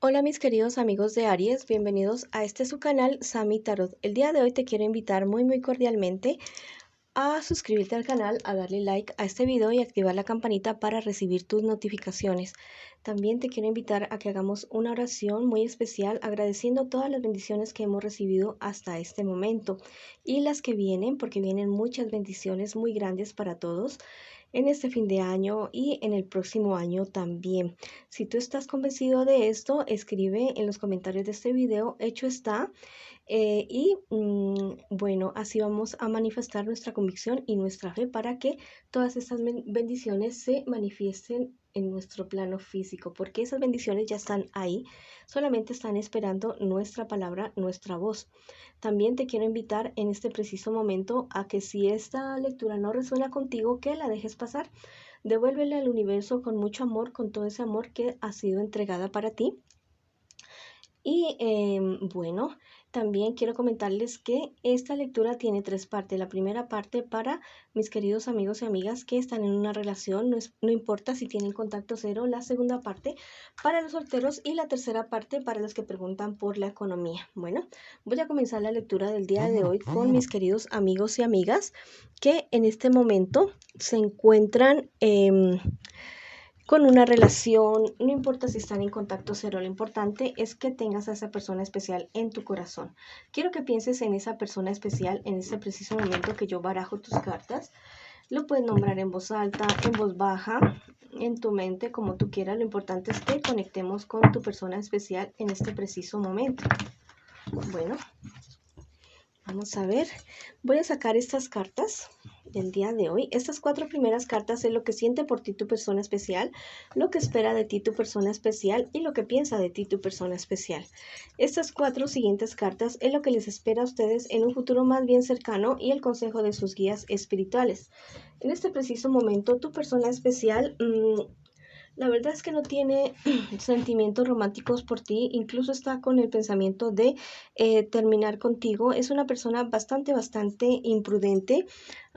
Hola mis queridos amigos de Aries, bienvenidos a este su canal Sami Tarot. El día de hoy te quiero invitar muy cordialmente a suscribirte al canal, a darle like a este video y activar la campanita para recibir tus notificaciones. También te quiero invitar a que hagamos una oración muy especial agradeciendo todas las bendiciones que hemos recibido hasta este momento y las que vienen, porque vienen muchas bendiciones muy grandes para todos en este fin de año y en el próximo año también. Si tú estás convencido de esto, escribe en los comentarios de este video, hecho está. Bueno, así vamos a manifestar nuestra convicción y nuestra fe para que todas estas bendiciones se manifiesten en nuestro plano físico, porque esas bendiciones ya están ahí, solamente están esperando nuestra palabra, nuestra voz. También te quiero invitar en este preciso momento a que si esta lectura no resuena contigo, que la dejes pasar. Devuélvele al universo con mucho amor, con todo ese amor que ha sido entregada para ti. Y bueno, también quiero comentarles que esta lectura tiene tres partes. La primera parte para mis queridos amigos y amigas que están en una relación, no importa si tienen contacto cero. La segunda parte para los solteros y la tercera parte para los que preguntan por la economía. Bueno, voy a comenzar la lectura del día de hoy con mis queridos amigos y amigas que en este momento se encuentran con una relación, no importa si están en contacto cero, lo importante es que tengas a esa persona especial en tu corazón. Quiero que pienses en esa persona especial en ese preciso momento que yo barajo tus cartas. Lo puedes nombrar en voz alta, en voz baja, en tu mente, como tú quieras. Lo importante es que conectemos con tu persona especial en este preciso momento. Bueno, vamos a ver. Voy a sacar estas cartas del día de hoy. Estas cuatro primeras cartas es lo que siente por ti tu persona especial, lo que espera de ti tu persona especial y lo que piensa de ti tu persona especial. Estas cuatro siguientes cartas es lo que les espera a ustedes en un futuro más bien cercano y el consejo de sus guías espirituales. En este preciso momento tu persona especial la verdad es que no tiene sentimientos románticos por ti, incluso está con el pensamiento de terminar contigo. Es una persona bastante imprudente,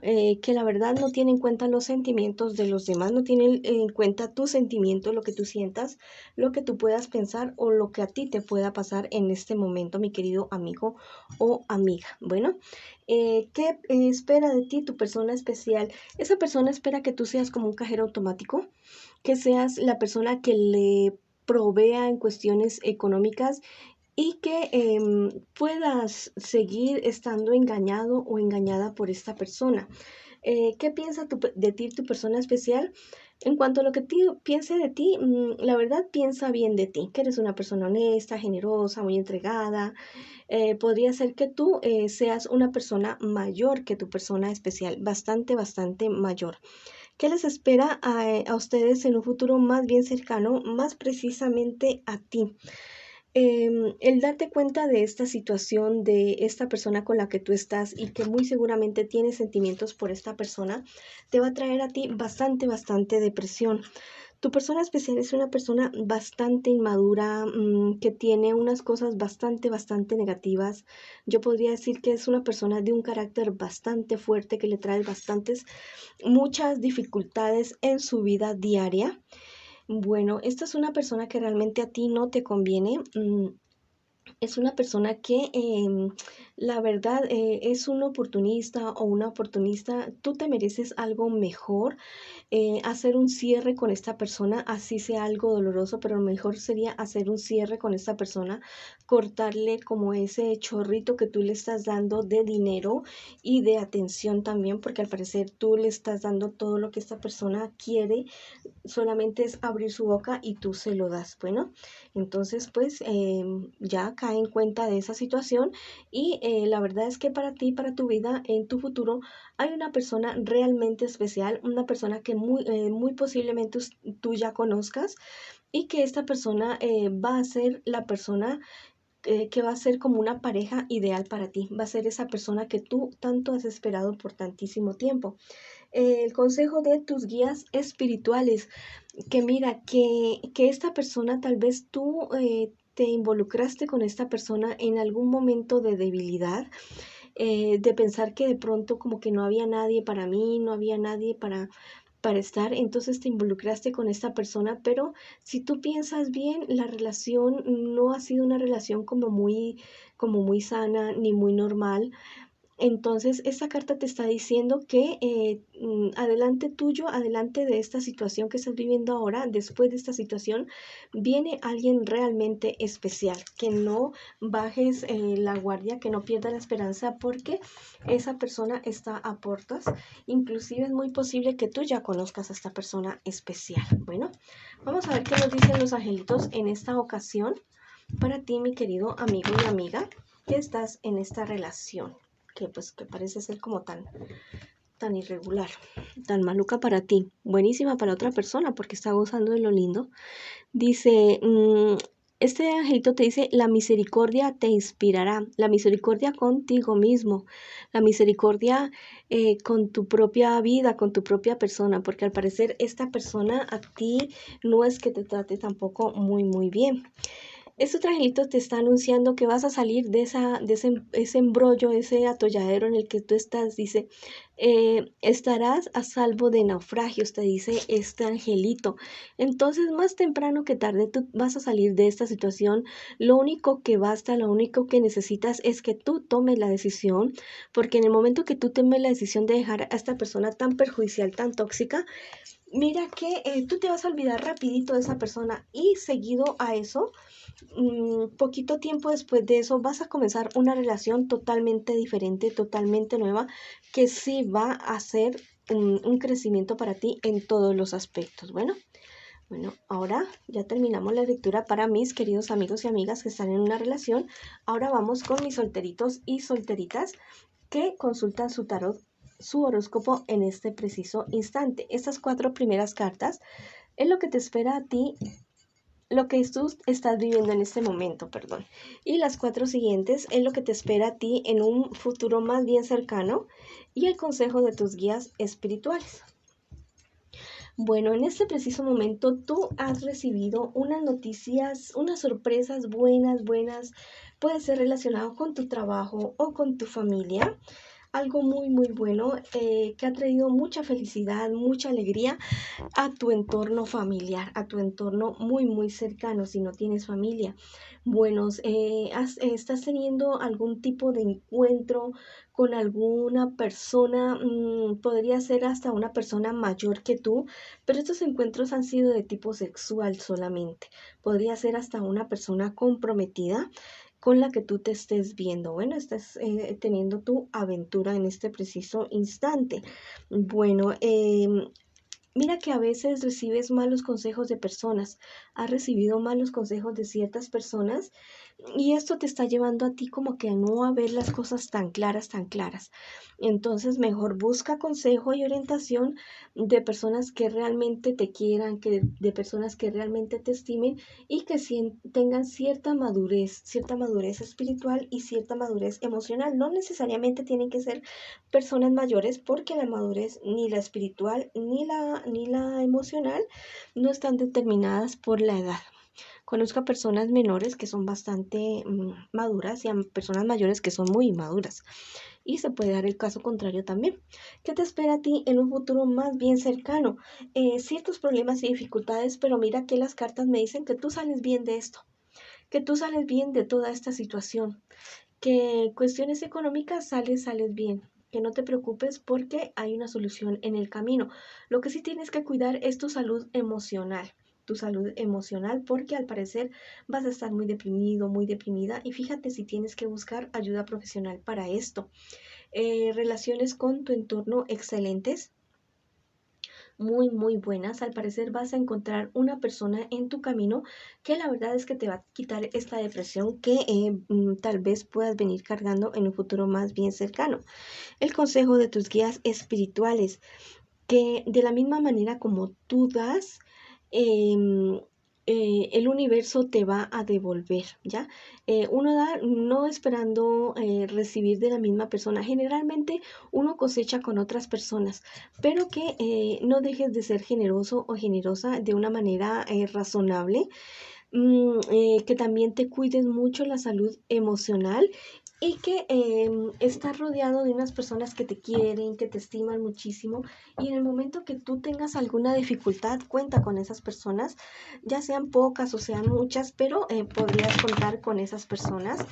que la verdad no tiene en cuenta los sentimientos de los demás, no tiene en cuenta tus sentimientos, lo que tú sientas, lo que tú puedas pensar o lo que a ti te pueda pasar en este momento, mi querido amigo o amiga. Bueno, ¿qué espera de ti tu persona especial? Esa persona espera que tú seas como un cajero automático, que seas la persona que le provea en cuestiones económicas y que puedas seguir estando engañado o engañada por esta persona. ¿Qué piensa de ti tu persona especial? En cuanto a lo que piense de ti, la verdad piensa bien de ti, que eres una persona honesta, generosa, muy entregada. Podría ser que tú seas una persona mayor que tu persona especial, bastante mayor. ¿Qué les espera a ustedes en un futuro más bien cercano, más precisamente a ti? El darte cuenta de esta situación, de esta persona con la que tú estás y que muy seguramente tienes sentimientos por esta persona, te va a traer a ti bastante depresión. Tu persona especial es una persona bastante inmadura, que tiene unas cosas bastante negativas. Yo podría decir que es una persona de un carácter bastante fuerte, que le trae muchas dificultades en su vida diaria. Bueno, esta es una persona que realmente a ti no te conviene. Es una persona que la verdad es un oportunista o una oportunista. Tú te mereces algo mejor, hacer un cierre con esta persona, así sea algo doloroso, pero lo mejor sería hacer un cierre con esta persona, cortarle como ese chorrito que tú le estás dando de dinero y de atención también, porque al parecer tú le estás dando todo lo que esta persona quiere, solamente es abrir su boca y tú se lo das. Bueno, entonces pues ya cae en cuenta de esa situación y la verdad es que para ti, para tu vida, en tu futuro, hay una persona realmente especial, una persona que muy posiblemente tú ya conozcas y que esta persona va a ser la persona que va a ser como una pareja ideal para ti, va a ser esa persona que tú tanto has esperado por tantísimo tiempo. El consejo de tus guías espirituales, que mira, que esta persona, tal vez tú te involucraste con esta persona en algún momento de debilidad, de pensar que de pronto como que no había nadie para mí, no había nadie para estar, entonces te involucraste con esta persona, pero si tú piensas bien, la relación no ha sido una relación como muy sana ni muy normal. Entonces, esta carta te está diciendo que adelante tuyo, adelante de esta situación que estás viviendo ahora, después de esta situación, viene alguien realmente especial. Que no bajes la guardia, que no pierdas la esperanza, porque esa persona está a puertas. Inclusive es muy posible que tú ya conozcas a esta persona especial. Bueno, vamos a ver qué nos dicen los angelitos en esta ocasión para ti, mi querido amigo y amiga, que estás en esta relación que pues que parece ser como tan irregular, tan maluca para ti, buenísima para otra persona porque está gozando de lo lindo. Dice, este angelito te dice, la misericordia te inspirará, la misericordia contigo mismo, la misericordia con tu propia vida, con tu propia persona, porque al parecer esta persona a ti no es que te trate tampoco muy bien. Este angelito te está anunciando que vas a salir de ese embrollo, ese atolladero en el que tú estás. Dice, estarás a salvo de naufragios, te dice este angelito. Entonces, más temprano que tarde, tú vas a salir de esta situación. Lo único que basta, lo único que necesitas es que tú tomes la decisión, porque en el momento que tú tomes la decisión de dejar a esta persona tan perjudicial, tan tóxica, mira que tú te vas a olvidar rapidito de esa persona y seguido a eso, poquito tiempo después de eso vas a comenzar una relación totalmente diferente, totalmente nueva, que sí va a ser un crecimiento para ti en todos los aspectos. Bueno, ahora ya terminamos la lectura para mis queridos amigos y amigas que están en una relación. Ahora vamos con mis solteritos y solteritas que consultan su tarot, su horóscopo en este preciso instante. Estas 4 primeras cartas es lo que te espera a ti, lo que tú estás viviendo en este momento, perdón. Y las 4 siguientes es lo que te espera a ti en un futuro más bien cercano y el consejo de tus guías espirituales. Bueno, en este preciso momento tú has recibido unas noticias, unas sorpresas buenas. Puede ser relacionado con tu trabajo o con tu familia. Algo muy bueno que ha traído mucha felicidad, mucha alegría a tu entorno familiar, a tu entorno muy cercano si no tienes familia. Bueno, estás teniendo algún tipo de encuentro con alguna persona, podría ser hasta una persona mayor que tú, pero estos encuentros han sido de tipo sexual solamente. Podría ser hasta una persona comprometida con la que tú te estés viendo. Bueno, estás teniendo tu aventura en este preciso instante. Bueno, mira que a veces recibes malos consejos de personas, has recibido malos consejos de ciertas personas y esto te está llevando a ti como que a no a ver las cosas tan claras, tan claras. Entonces mejor busca consejo y orientación de personas que realmente te quieran, de personas que realmente te estimen y que tengan cierta madurez espiritual y cierta madurez emocional. No necesariamente tienen que ser personas mayores porque la madurez ni la espiritual ni la emocional no están determinadas por la edad. Conozco a personas menores que son bastante maduras y a personas mayores que son muy inmaduras. Y se puede dar el caso contrario también. ¿Qué te espera a ti en un futuro más bien cercano? Ciertos problemas y dificultades, pero mira que las cartas me dicen que tú sales bien de esto, que tú sales bien de toda esta situación, que cuestiones económicas sales bien. Que no te preocupes porque hay una solución en el camino. Lo que sí tienes que cuidar es tu salud emocional, porque al parecer vas a estar muy deprimido, muy deprimida, y fíjate si tienes que buscar ayuda profesional para esto. Relaciones con tu entorno excelentes, muy buenas. Al parecer vas a encontrar una persona en tu camino que la verdad es que te va a quitar esta depresión que tal vez puedas venir cargando en un futuro más bien cercano. El consejo de tus guías espirituales, que de la misma manera como tú das, el universo te va a devolver, ¿ya? Uno da no esperando recibir de la misma persona. Generalmente uno cosecha con otras personas, pero que no dejes de ser generoso o generosa de una manera razonable. Que también te cuides mucho la salud emocional y que estás rodeado de unas personas que te quieren, que te estiman muchísimo, y en el momento que tú tengas alguna dificultad, cuenta con esas personas, ya sean pocas o sean muchas, pero podrías contar con esas personas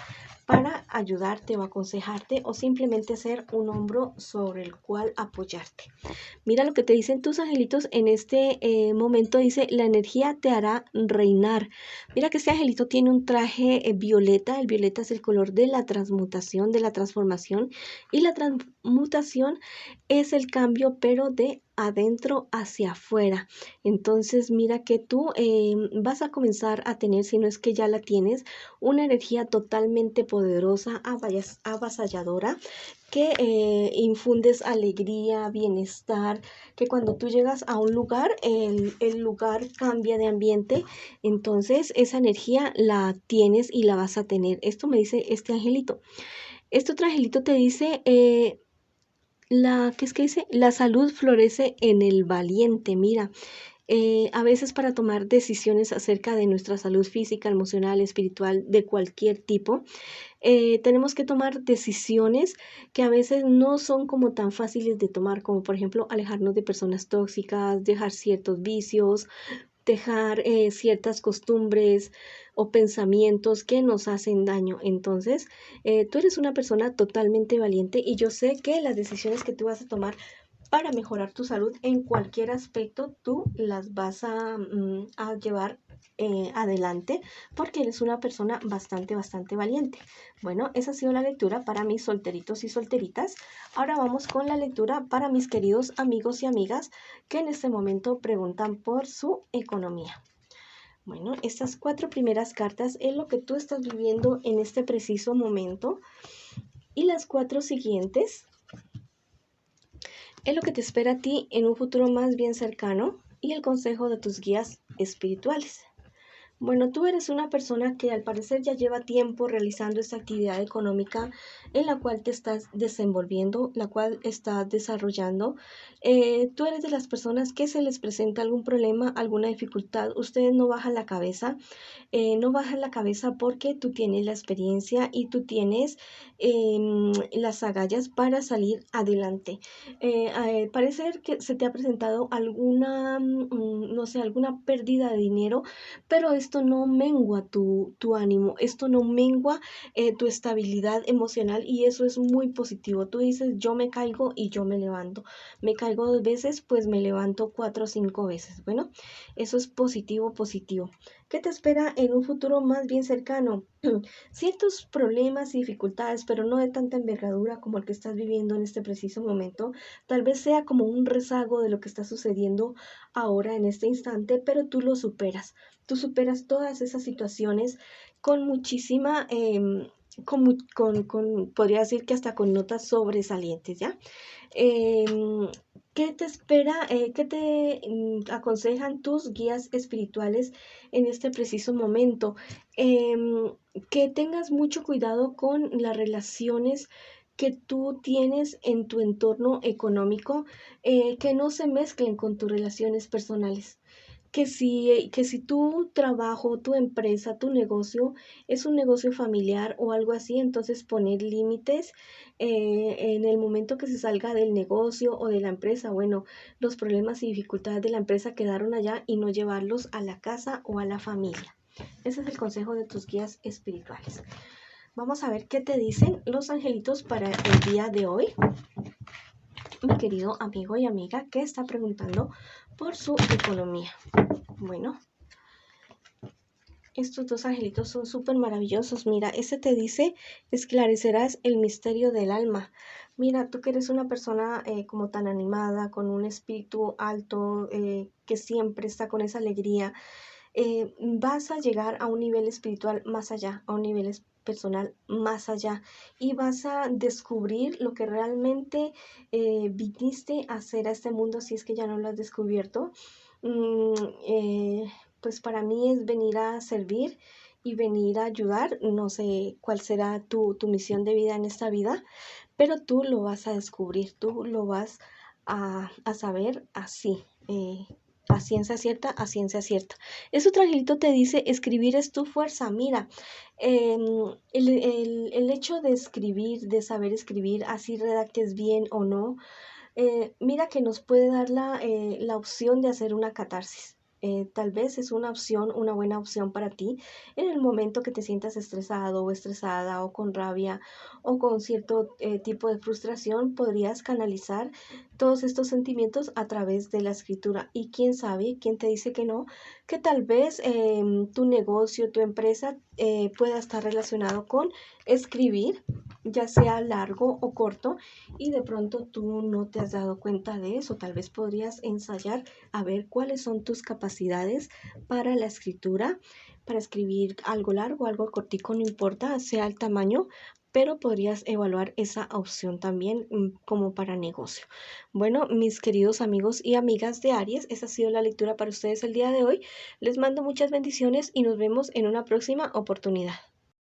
para ayudarte o aconsejarte o simplemente ser un hombro sobre el cual apoyarte. Mira lo que te dicen tus angelitos en este momento. Dice, la energía te hará reinar. Mira que este angelito tiene un traje violeta. El violeta es el color de la transmutación, de la transformación. Y la transmutación es el cambio, pero de adentro hacia afuera. Entonces mira que tú vas a comenzar a tener, si no es que ya la tienes, una energía totalmente poderosa, avasalladora, que infundes alegría, bienestar, que cuando tú llegas a un lugar, el lugar cambia de ambiente, entonces esa energía la tienes y la vas a tener. Esto me dice este angelito. Este otro angelito te dice, ¿qué es que dice? La salud florece en el valiente, mira. A veces para tomar decisiones acerca de nuestra salud física, emocional, espiritual, de cualquier tipo, tenemos que tomar decisiones que a veces no son como tan fáciles de tomar, como por ejemplo alejarnos de personas tóxicas, dejar ciertos vicios, dejar ciertas costumbres o pensamientos que nos hacen daño. Entonces, tú eres una persona totalmente valiente y yo sé que las decisiones que tú vas a tomar para mejorar tu salud en cualquier aspecto, tú las vas a llevar adelante porque eres una persona bastante valiente. Bueno, esa ha sido la lectura para mis solteritos y solteritas. Ahora vamos con la lectura para mis queridos amigos y amigas que en este momento preguntan por su economía. Bueno, estas 4 primeras cartas es lo que tú estás viviendo en este preciso momento y las 4 siguientes es lo que te espera a ti en un futuro más bien cercano y el consejo de tus guías espirituales. Bueno, tú eres una persona que al parecer ya lleva tiempo realizando esta actividad económica en la cual te estás desenvolviendo, la cual estás desarrollando. Tú eres de las personas que se les presenta algún problema, alguna dificultad, ustedes no bajan la cabeza, no bajas la cabeza porque tú tienes la experiencia y tú tienes las agallas para salir adelante. Parece que se te ha presentado alguna, no sé, alguna pérdida de dinero, pero esto no mengua tu ánimo, esto no mengua tu estabilidad emocional y eso es muy positivo. Tú dices, yo me caigo y yo me levanto. Me caigo 2 veces, pues me levanto 4 o 5 veces. Bueno, eso es positivo. ¿Qué te espera en un futuro más bien cercano? Ciertos problemas y dificultades, pero no de tanta envergadura como el que estás viviendo en este preciso momento. Tal vez sea como un rezago de lo que está sucediendo ahora en este instante, pero tú lo superas. Tú superas todas esas situaciones con muchísima, podría decir que hasta con notas sobresalientes, ¿ya? Em, ¿Qué te espera? ¿Qué te aconsejan tus guías espirituales en este preciso momento? Que tengas mucho cuidado con las relaciones que tú tienes en tu entorno económico, que no se mezclen con tus relaciones personales, que si tu trabajo, tu empresa, tu negocio es un negocio familiar o algo así, entonces poner límites en el momento que se salga del negocio o de la empresa. Bueno, los problemas y dificultades de la empresa quedaron allá y no llevarlos a la casa o a la familia. Ese es el consejo de tus guías espirituales. Vamos a ver qué te dicen los angelitos para el día de hoy. Mi querido amigo y amiga que está preguntando por su economía. Bueno, estos 2 angelitos son súper maravillosos. Mira, ese te dice, esclarecerás el misterio del alma. Mira, tú que eres una persona como tan animada, con un espíritu alto, que siempre está con esa alegría, vas a llegar a un nivel espiritual más allá, a un nivel personal más allá, y vas a descubrir lo que realmente viniste a hacer a este mundo si es que ya no lo has descubierto. Mm, eh, pues para mí es venir a servir y venir a ayudar. No sé cuál será tu misión de vida en esta vida, pero tú lo vas a descubrir, tú lo vas a saber así. a ciencia cierta, a ciencia cierta. Este otro angelito te dice, escribir es tu fuerza. Mira, el hecho de escribir, de saber escribir, así redactes bien o no, mira que nos puede dar la opción de hacer una catarsis. Tal vez es una opción, una buena opción para ti en el momento que te sientas estresado o estresada o con rabia o con cierto tipo de frustración, podrías canalizar todos estos sentimientos a través de la escritura. Y quién sabe, quién te dice que no, que tal vez tu negocio, tu empresa pueda estar relacionado con escribir, ya sea largo o corto, y de pronto tú no te has dado cuenta de eso. Tal vez podrías ensayar a ver cuáles son tus capacidades para la escritura, para escribir algo largo, algo cortico, no importa, sea el tamaño, pero podrías evaluar esa opción también como para negocio. Bueno, mis queridos amigos y amigas de Aries, esa ha sido la lectura para ustedes el día de hoy. Les mando muchas bendiciones y nos vemos en una próxima oportunidad.